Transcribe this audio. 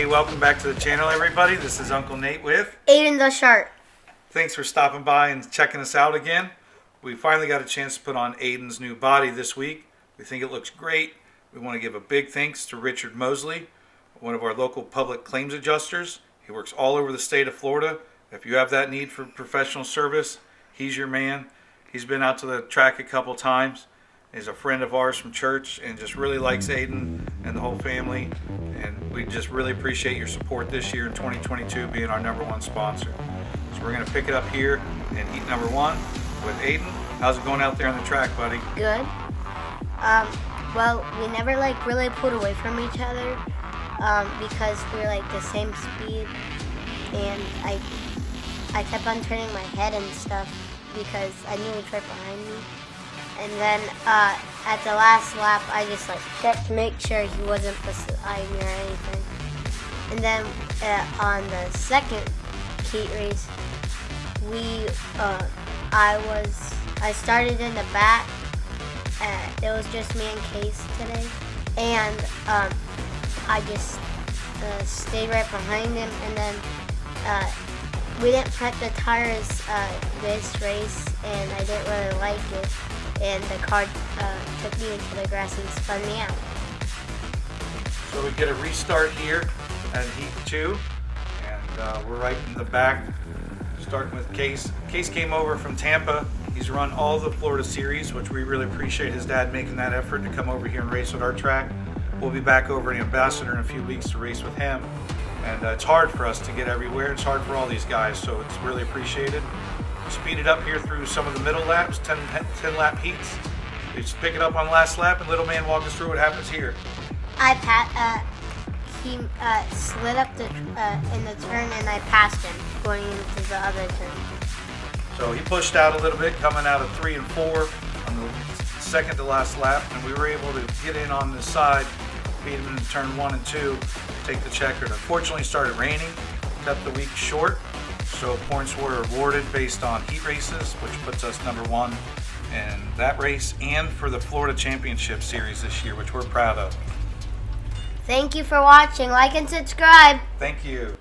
Hey, welcome back to the channel, everybody. This is Uncle Nate with Ayden the Shark. Thanks for stopping by and checking us out again. We finally got a chance to put on Ayden's new body this week. We think it looks great. We want to give a big thanks to Richard Mosley, one of our local public claims adjusters. He works all over the state of Florida. If you have that need for professional service, he's your man. He's been out to the track a couple times. He's a friend of ours from church and just really likes Ayden and the whole family. And we just really appreciate your support this year in 2022 being our #1 sponsor. So we're going to pick it up here in heat number 1 with Ayden. How's it going out there on the track, buddy? Good. Well, we never really pulled away from each other because we were the same speed, and I kept on turning my head and stuff because I knew he was right behind me. And then at the last lap, I just checked to make sure he wasn't beside me or anything. And then on the second heat race, I started in the back. It was just me and Case today, and I just stayed right behind him. And then we didn't prep the tires this race, and I didn't really like it. And the car took me into the grass and spun me out. So we get a restart here at heat 2, and we're right in the back, starting with Case. Case came over from Tampa. He's run all the Florida Series, which we really appreciate his dad making that effort to come over here and race with our track. We'll be back over in Ambassador in a few weeks to race with him. And it's hard for us to get everywhere. It's hard for all these guys, so it's really appreciated. Speeded up here through some of the middle laps, 10 lap heats. We just pick it up on last lap, and little man walk us through what happens here. He slid up in the turn, and I passed him going into the other turn. So he pushed out a little bit, coming out of 3 and 4 on the second to last lap, and we were able to get in on the side, beat him in turn 1 and 2, take the checkered. Unfortunately, it started raining, cut the week short. So points were awarded based on heat races, which puts us #1 in that race and for the Florida Championship Series this year, which we're proud of. Thank you for watching. Like and subscribe. Thank you.